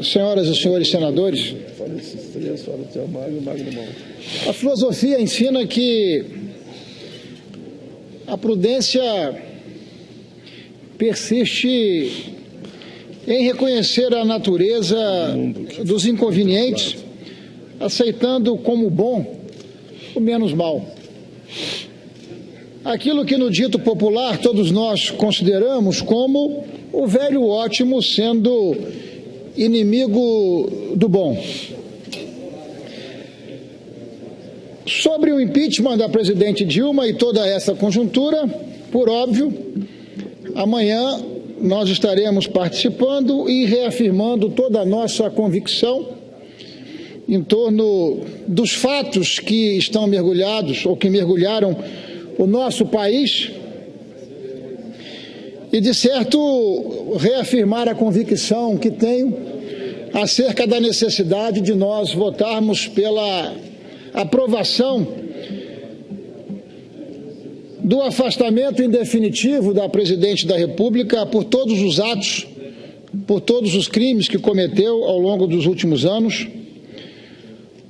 senhoras e senhores senadores, a filosofia ensina que a prudência persiste em reconhecer a natureza dos inconvenientes, aceitando como bom o menos mal. Aquilo que no dito popular todos nós consideramos como o velho ótimo sendo inimigo do bom. Sobre o impeachment da presidente Dilma e toda essa conjuntura, por óbvio, amanhã nós estaremos participando e reafirmando toda a nossa convicção em torno dos fatos que estão mergulhados ou que mergulharam o nosso país e, de certo, reafirmar a convicção que tenho acerca da necessidade de nós votarmos pela aprovação do afastamento em definitivo da presidente da República por todos os atos, por todos os crimes que cometeu ao longo dos últimos anos,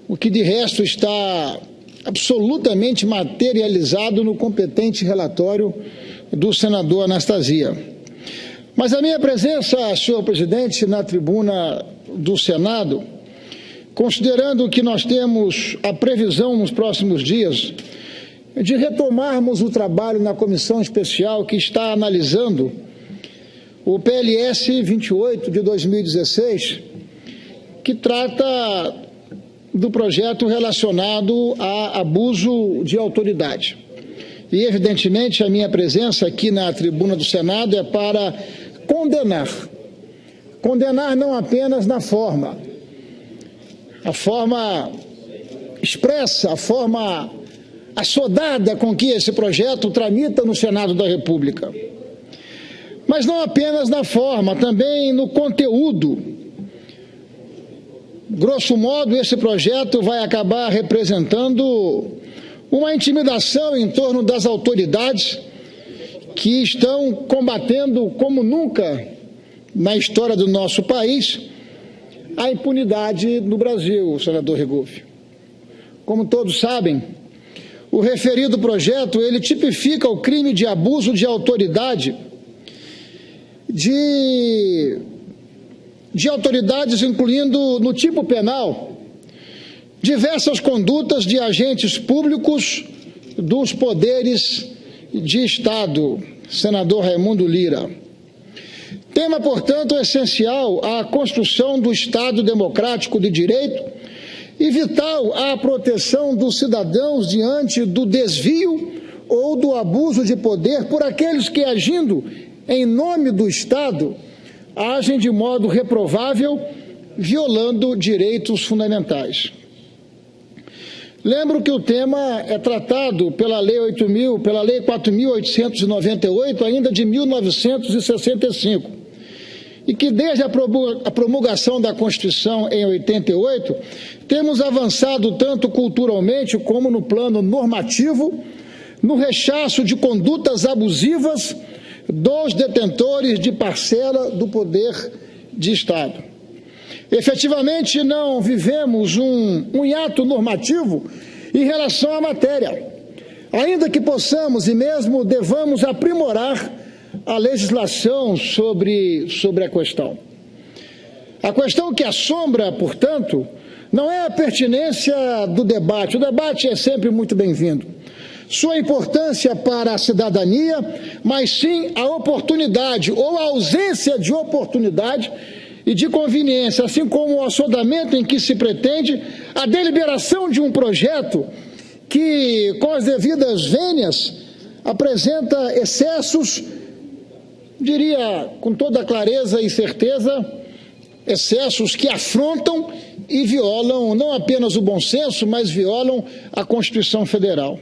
o que de resto está absolutamente materializado no competente relatório do senador Anastasia. Mas a minha presença, senhor presidente, na tribuna do Senado, considerando que nós temos a previsão nos próximos dias de retomarmos o trabalho na comissão especial que está analisando o PLS 28 de 2016, que trata do projeto relacionado a abuso de autoridade. E, evidentemente, a minha presença aqui na tribuna do Senado é para condenar não apenas na forma, a forma expressa, a forma assodada com que esse projeto tramita no Senado da República, mas não apenas na forma, também no conteúdo. Grosso modo, esse projeto vai acabar representando uma intimidação em torno das autoridades que estão combatendo como nunca na história do nosso país a impunidade no Brasil, senador Regoff. Como todos sabem, o referido projeto, ele tipifica o crime de abuso de autoridade de autoridades, incluindo no tipo penal diversas condutas de agentes públicos dos poderes de Estado, senador Raimundo Lira. Tema, portanto, essencial à construção do Estado democrático de direito e vital à proteção dos cidadãos diante do desvio ou do abuso de poder por aqueles que, agindo em nome do Estado, agem de modo reprovável, violando direitos fundamentais. Lembro que o tema é tratado pela Lei 4.898, ainda de 1965, e que desde a promulgação da Constituição em 88, temos avançado tanto culturalmente como no plano normativo, no rechaço de condutas abusivas dos detentores de parcela do poder de Estado. Efetivamente, não vivemos um hiato normativo em relação à matéria, ainda que possamos e mesmo devamos aprimorar a legislação sobre a questão. A questão que assombra, portanto, não é a pertinência do debate. O debate é sempre muito bem-vindo. Sua importância para a cidadania, mas sim a oportunidade ou a ausência de oportunidade e de conveniência, assim como o assodamento em que se pretende a deliberação de um projeto que, com as devidas vênias, apresenta excessos, diria com toda clareza e certeza, excessos que afrontam e violam não apenas o bom senso, mas violam a Constituição Federal.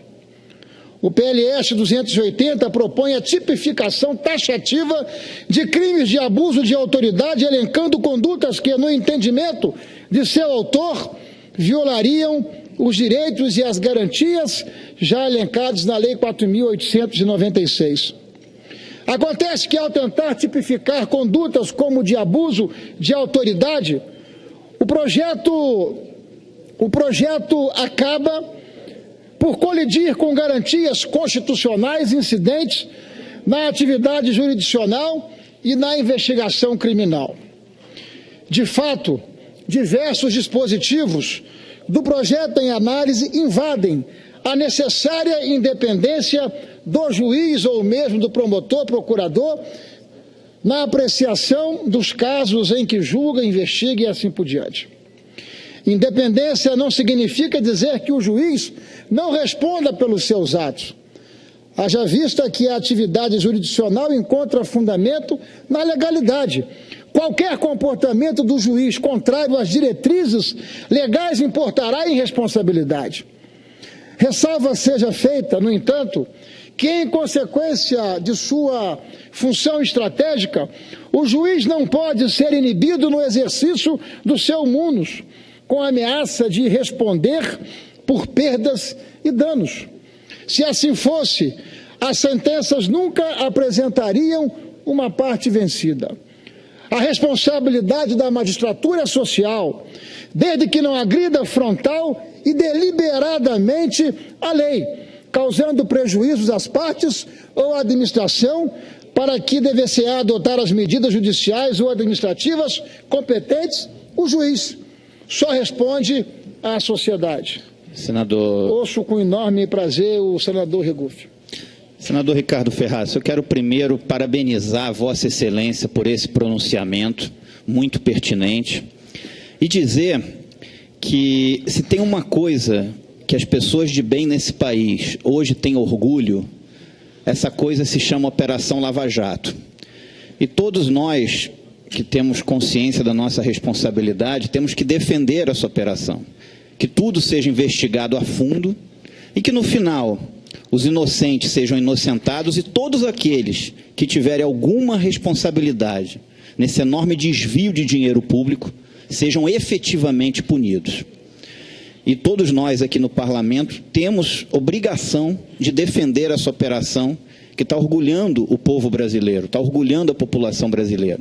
O PLS 280 propõe a tipificação taxativa de crimes de abuso de autoridade, elencando condutas que, no entendimento de seu autor, violariam os direitos e as garantias já elencados na Lei 4.896. Acontece que, ao tentar tipificar condutas como de abuso de autoridade, o projeto acaba por colidir com garantias constitucionais incidentes na atividade jurisdicional e na investigação criminal. De fato, diversos dispositivos do projeto em análise invadem a necessária independência do juiz ou mesmo do promotor, procurador, na apreciação dos casos em que julga, investiga e assim por diante. Independência não significa dizer que o juiz não responda pelos seus atos. Haja vista que a atividade jurisdicional encontra fundamento na legalidade. Qualquer comportamento do juiz contrário às diretrizes legais importará em responsabilidade. Ressalva seja feita, no entanto, que, em consequência de sua função estratégica, o juiz não pode ser inibido no exercício do seu munus, com a ameaça de responder por perdas e danos. Se assim fosse, as sentenças nunca apresentariam uma parte vencida. A responsabilidade da magistratura é social, desde que não agrida frontal e deliberadamente a lei, causando prejuízos às partes ou à administração, para que dever-se-á adotar as medidas judiciais ou administrativas competentes, o juiz só responde à sociedade. Senador... Ouço com enorme prazer o senador Regufe. Senador Ricardo Ferraz, eu quero primeiro parabenizar a Vossa Excelência por esse pronunciamento muito pertinente e dizer que se tem uma coisa que as pessoas de bem nesse país hoje têm orgulho, essa coisa se chama Operação Lava Jato. E todos nós que temos consciência da nossa responsabilidade, temos que defender essa operação, que tudo seja investigado a fundo e que no final os inocentes sejam inocentados e todos aqueles que tiverem alguma responsabilidade nesse enorme desvio de dinheiro público sejam efetivamente punidos. E todos nós aqui no Parlamento temos obrigação de defender essa operação que está orgulhando o povo brasileiro, está orgulhando a população brasileira.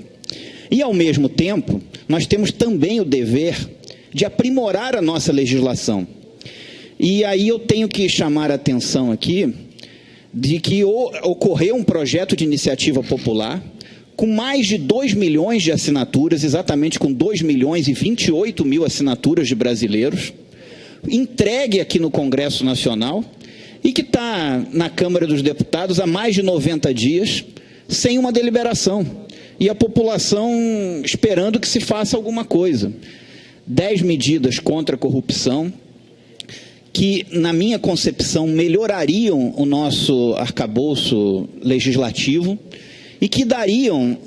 E, ao mesmo tempo, nós temos também o dever de aprimorar a nossa legislação. E aí eu tenho que chamar a atenção aqui de que ocorreu um projeto de iniciativa popular com mais de 2 milhões de assinaturas, exatamente com 2 milhões e 28 mil assinaturas de brasileiros, entregue aqui no Congresso Nacional e que está na Câmara dos Deputados há mais de 90 dias, sem uma deliberação. E a população esperando que se faça alguma coisa. 10 medidas contra a corrupção, que, na minha concepção, melhorariam o nosso arcabouço legislativo e que dariam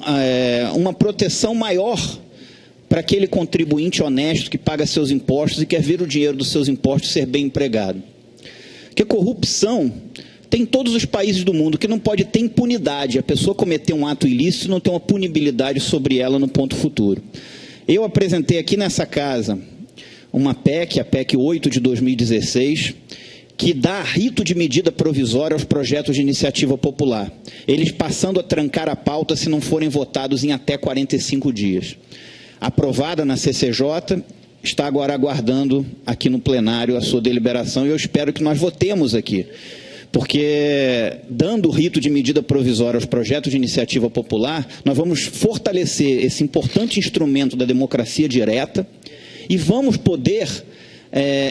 uma proteção maior para aquele contribuinte honesto que paga seus impostos e quer ver o dinheiro dos seus impostos ser bem empregado. Porque a corrupção tem em todos os países do mundo, que não pode ter impunidade. A pessoa cometer um ato ilícito não tem uma punibilidade sobre ela no ponto futuro. Eu apresentei aqui nessa casa uma PEC, a PEC 8 de 2016, que dá rito de medida provisória aos projetos de iniciativa popular, eles passando a trancar a pauta se não forem votados em até 45 dias. Aprovada na CCJ, está agora aguardando aqui no plenário a sua deliberação e eu espero que nós votemos aqui, porque dando o rito de medida provisória aos projetos de iniciativa popular, nós vamos fortalecer esse importante instrumento da democracia direta e vamos poder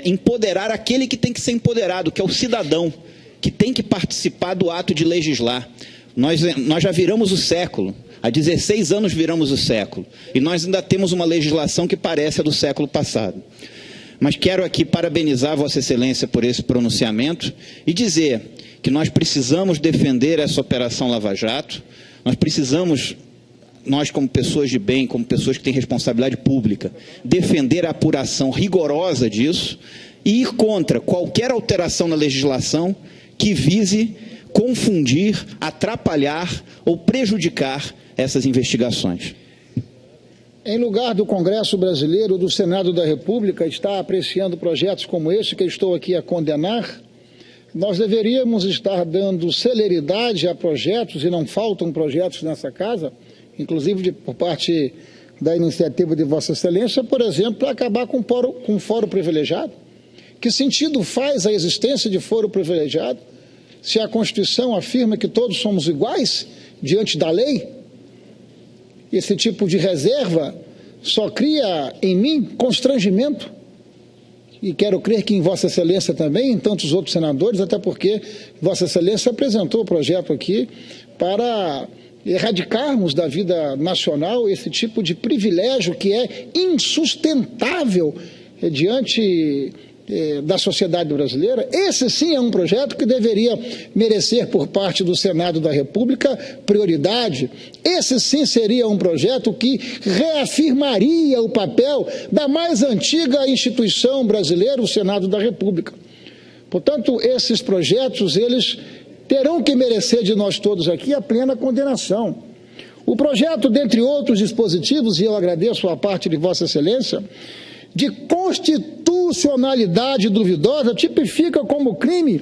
empoderar aquele que tem que ser empoderado, que é o cidadão, que tem que participar do ato de legislar. Nós já viramos o século, há 16 anos viramos o século, e nós ainda temos uma legislação que parece a do século passado. Mas quero aqui parabenizar Vossa Excelência por esse pronunciamento e dizer que nós precisamos defender essa Operação Lava Jato, nós precisamos, nós como pessoas de bem, como pessoas que têm responsabilidade pública, defender a apuração rigorosa disso e ir contra qualquer alteração na legislação que vise confundir, atrapalhar ou prejudicar essas investigações. Em lugar do Congresso Brasileiro, do Senado da República, está apreciando projetos como esse que eu estou aqui a condenar, nós deveríamos estar dando celeridade a projetos, e não faltam projetos nessa casa, inclusive por parte da iniciativa de Vossa Excelência, por exemplo, para acabar com o foro privilegiado. Que sentido faz a existência de foro privilegiado se a Constituição afirma que todos somos iguais diante da lei? Esse tipo de reserva só cria em mim constrangimento. E quero crer que em Vossa Excelência também, em tantos outros senadores, até porque Vossa Excelência apresentou o projeto aqui para erradicarmos da vida nacional esse tipo de privilégio que é insustentável diante da sociedade brasileira. Esse sim é um projeto que deveria merecer por parte do Senado da República prioridade. Esse sim seria um projeto que reafirmaria o papel da mais antiga instituição brasileira, o Senado da República. Portanto, esses projetos, eles terão que merecer de nós todos aqui a plena condenação. O projeto, dentre outros dispositivos, e eu agradeço a parte de Vossa Excelência, de constitucionalidade duvidosa, tipifica como crime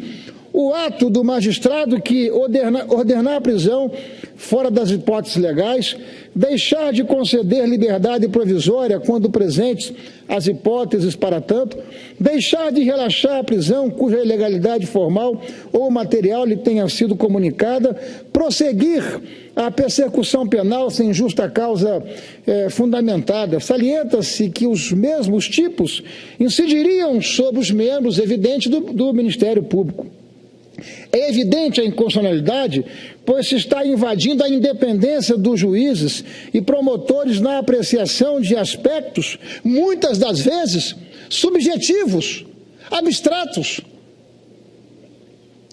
o ato do magistrado que ordenar a prisão fora das hipóteses legais, deixar de conceder liberdade provisória quando presentes as hipóteses para tanto, deixar de relaxar a prisão cuja ilegalidade formal ou material lhe tenha sido comunicada, prosseguir a persecução penal sem justa causa fundamentada. Salienta-se que os mesmos tipos incidiriam sobre os membros evidentes do Ministério Público. É evidente a inconstitucionalidade, pois se está invadindo a independência dos juízes e promotores na apreciação de aspectos, muitas das vezes, subjetivos, abstratos,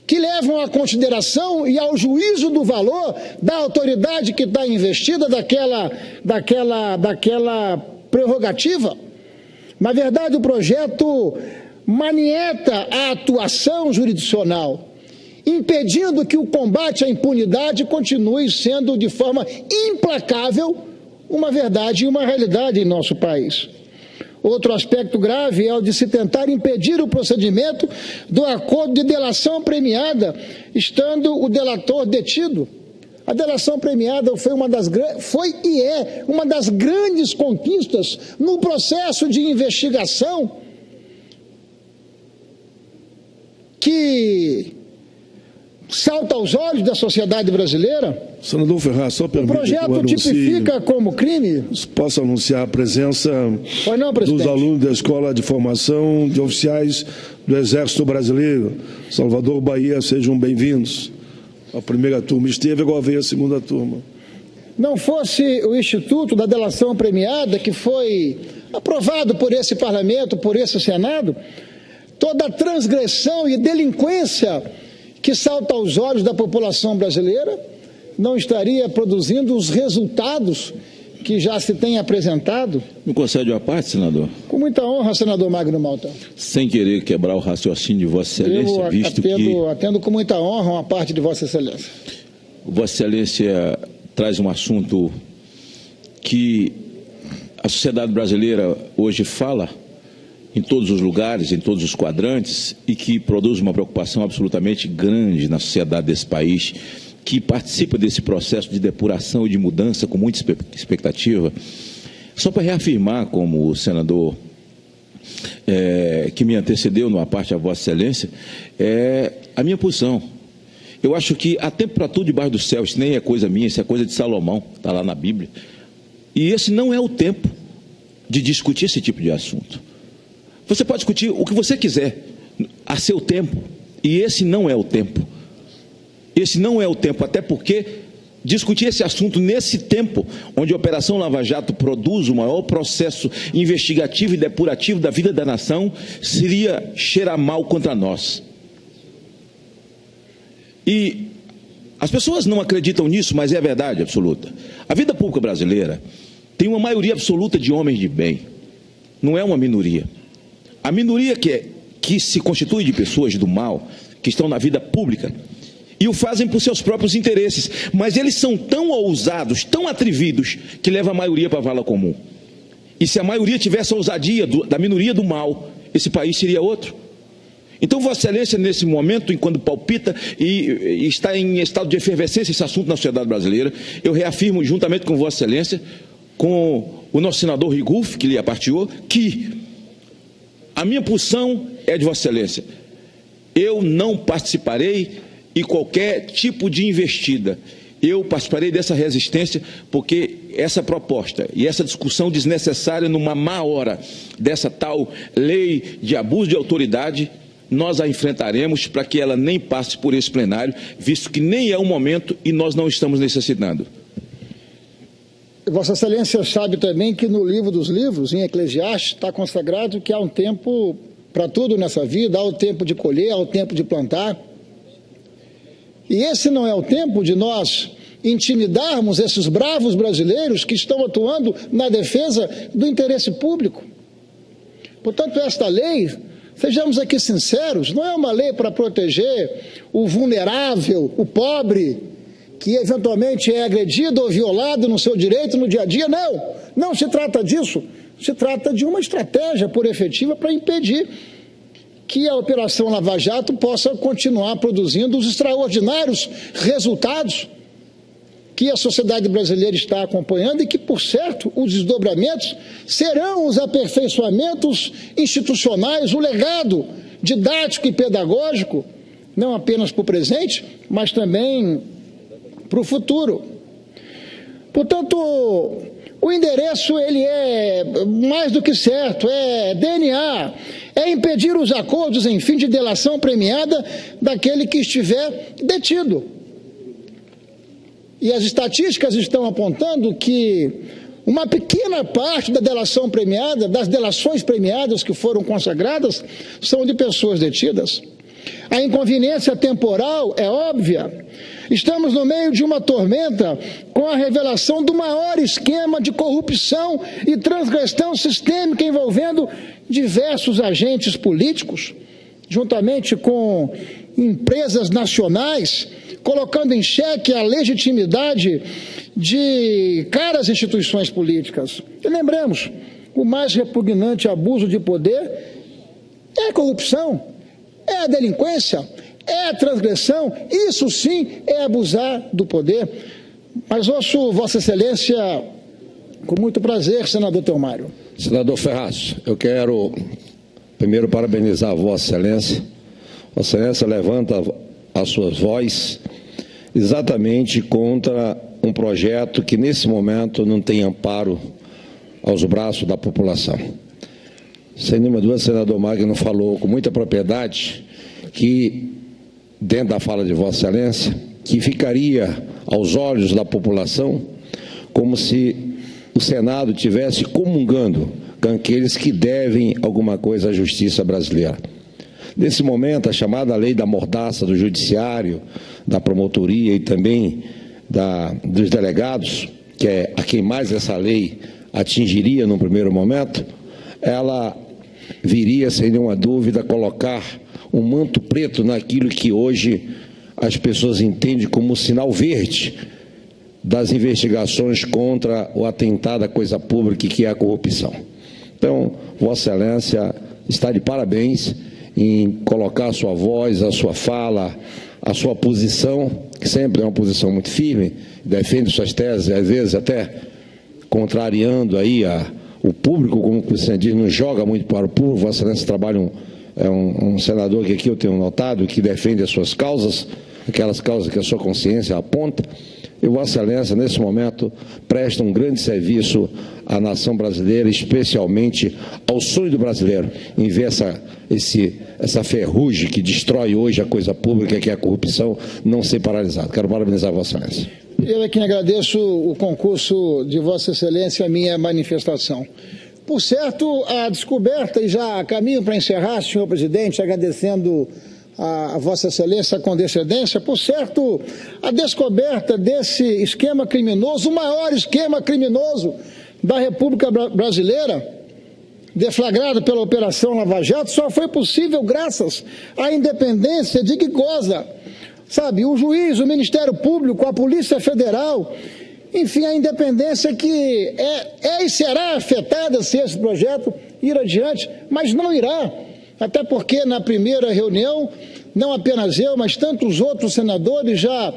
que levam à consideração e ao juízo do valor da autoridade que está investida daquela prerrogativa. Na verdade, o projeto manieta a atuação jurisdicional, impedindo que o combate à impunidade continue sendo de forma implacável uma verdade e uma realidade em nosso país. Outro aspecto grave é o de se tentar impedir o procedimento do acordo de delação premiada, estando o delator detido. A delação premiada foi e é uma das grandes conquistas no processo de investigação que salta aos olhos da sociedade brasileira. Senador Ferraz, só permite o projeto tipifica como crime. Posso anunciar a presença dos alunos da Escola de Formação de Oficiais do Exército Brasileiro, Salvador, Bahia. Sejam bem-vindos. A primeira turma esteve, agora veio a segunda turma. Não fosse o Instituto da Delação Premiada, que foi aprovado por esse Parlamento, por esse Senado, toda a transgressão e delinquência que salta aos olhos da população brasileira não estaria produzindo os resultados que já se tem apresentado. Me concede uma parte, senador? Com muita honra, senador Magno Malta. Sem querer quebrar o raciocínio de Vossa Excelência, atendo com muita honra uma parte de Vossa Excelência. Vossa Excelência traz um assunto que a sociedade brasileira hoje fala em todos os lugares, em todos os quadrantes, e que produz uma preocupação absolutamente grande na sociedade desse país, que participa desse processo de depuração e de mudança com muita expectativa. Só para reafirmar, como o senador que me antecedeu numa parte a Vossa Excelência, a minha posição. Eu acho que há tempo para tudo debaixo do céu. Isso nem é coisa minha, isso é coisa de Salomão, está lá na Bíblia. E esse não é o tempo de discutir esse tipo de assunto. Você pode discutir o que você quiser, a seu tempo, e esse não é o tempo. Esse não é o tempo, até porque discutir esse assunto nesse tempo, onde a Operação Lava Jato produz o maior processo investigativo e depurativo da vida da nação, seria cheirar mal contra nós. E as pessoas não acreditam nisso, mas é a verdade absoluta. A vida pública brasileira tem uma maioria absoluta de homens de bem, não é uma minoria. A minoria que se constitui de pessoas do mal, que estão na vida pública, e o fazem por seus próprios interesses, mas eles são tão ousados, tão atrevidos, que levam a maioria para a vala comum. E se a maioria tivesse a ousadia da minoria do mal, esse país seria outro. Então, Vossa Excelência, nesse momento, enquanto palpita e está em estado de efervescência esse assunto na sociedade brasileira, eu reafirmo, juntamente com Vossa Excelência, com o nosso senador Rigulf, que lhe aparteou, que a minha posição é de Vossa Excelência. Eu não participarei em qualquer tipo de investida. Eu participarei dessa resistência porque essa proposta e essa discussão desnecessária numa má hora dessa tal lei de abuso de autoridade, nós a enfrentaremos para que ela nem passe por esse plenário, visto que nem é o momento e nós não estamos necessitando. Vossa Excelência sabe também que no livro dos livros, em Eclesiastes, está consagrado que há um tempo para tudo nessa vida, há o tempo de colher, há o tempo de plantar. E esse não é o tempo de nós intimidarmos esses bravos brasileiros que estão atuando na defesa do interesse público. Portanto, esta lei, sejamos aqui sinceros, não é uma lei para proteger o vulnerável, o pobre, que eventualmente é agredido ou violado no seu direito no dia a dia. Não, não se trata disso. Se trata de uma estratégia por efetiva para impedir que a Operação Lava Jato possa continuar produzindo os extraordinários resultados que a sociedade brasileira está acompanhando e que, por certo, os desdobramentos serão os aperfeiçoamentos institucionais, o legado didático e pedagógico, não apenas para o presente, mas também para o futuro. Portanto, o endereço ele é mais do que certo, é DNA, é impedir os acordos, enfim, de delação premiada daquele que estiver detido. E as estatísticas estão apontando que uma pequena parte da delação premiada, das delações premiadas que foram consagradas, são de pessoas detidas. A inconveniência temporal é óbvia. Estamos no meio de uma tormenta com a revelação do maior esquema de corrupção e transgressão sistêmica envolvendo diversos agentes políticos, juntamente com empresas nacionais, colocando em xeque a legitimidade de caras instituições políticas. E lembremos, o mais repugnante abuso de poder é a corrupção, é a delinquência, é a transgressão, isso sim é abusar do poder. Mas ouço Vossa Excelência com muito prazer, senador Theomário. Senador Ferraz, eu quero primeiro parabenizar a Vossa Excelência. Vossa Excelência levanta as suas vozes exatamente contra um projeto que nesse momento não tem amparo aos braços da população. Sem nenhuma dúvida, o senador Magno falou com muita propriedade que, dentro da fala de Vossa Excelência, que ficaria aos olhos da população como se o Senado estivesse comungando com aqueles que devem alguma coisa à justiça brasileira. Nesse momento, a chamada lei da mordaça do judiciário, da promotoria e também dos delegados, que é a quem mais essa lei atingiria no primeiro momento, ela viria, sem nenhuma dúvida, colocar um manto preto naquilo que hoje as pessoas entendem como sinal verde das investigações contra o atentado à coisa pública, que é a corrupção. Então, Vossa Excelência está de parabéns em colocar a sua voz, a sua fala, a sua posição, que sempre é uma posição muito firme, defende suas teses, às vezes até contrariando aí o público, como você diz, não joga muito para o público. Vossa Excelência trabalha um senador que aqui eu tenho notado, que defende as suas causas, aquelas causas que a sua consciência aponta. E Vossa Excelência, nesse momento, presta um grande serviço à nação brasileira, especialmente ao sonho do brasileiro, em ver essa ferrugem que destrói hoje a coisa pública, que é a corrupção, não ser paralisado. Quero parabenizar Vossa Excelência. Eu é quem agradeço o concurso de Vossa Excelência, a minha manifestação. Por certo, a descoberta, e já caminho para encerrar, senhor presidente, agradecendo a Vossa Excelência a condescendência, por certo, a descoberta desse esquema criminoso, o maior esquema criminoso da República Brasileira, deflagrado pela Operação Lava Jato, só foi possível graças à independência de que goza, sabe, o juiz, o Ministério Público, a Polícia Federal, enfim, a independência que é e será afetada se esse projeto ir adiante, mas não irá. até porque na primeira reunião, não apenas eu, mas tantos outros senadores já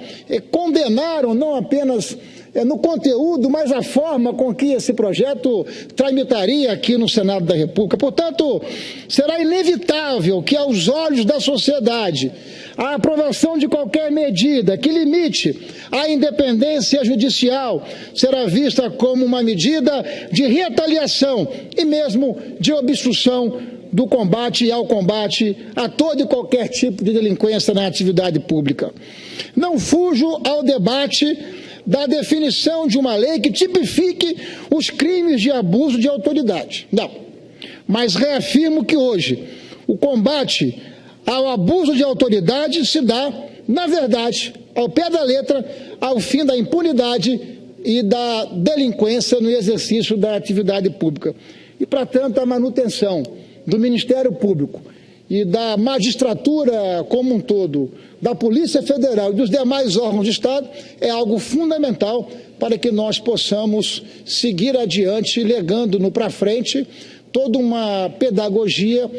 condenaram, não apenas no conteúdo, mas a forma com que esse projeto tramitaria aqui no Senado da República. Portanto, será inevitável que, aos olhos da sociedade, a aprovação de qualquer medida que limite a independência judicial será vista como uma medida de retaliação e mesmo de obstrução do combate ao combate a todo e qualquer tipo de delinquência na atividade pública. Não fujo ao debate da definição de uma lei que tipifique os crimes de abuso de autoridade. Não. Mas reafirmo que hoje o combate ao abuso de autoridade se dá, na verdade, ao pé da letra, ao fim da impunidade e da delinquência no exercício da atividade pública. E, para tanto, a manutenção do Ministério Público e da magistratura como um todo, da Polícia Federal e dos demais órgãos de Estado é algo fundamental para que nós possamos seguir adiante, legando-no para frente toda uma pedagogia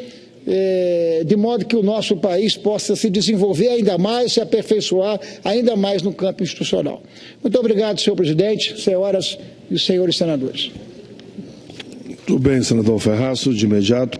de modo que o nosso país possa se desenvolver ainda mais, se aperfeiçoar ainda mais no campo institucional. Muito obrigado, senhor presidente, senhoras e senhores senadores. Tudo bem, senador Ferraz, de imediato.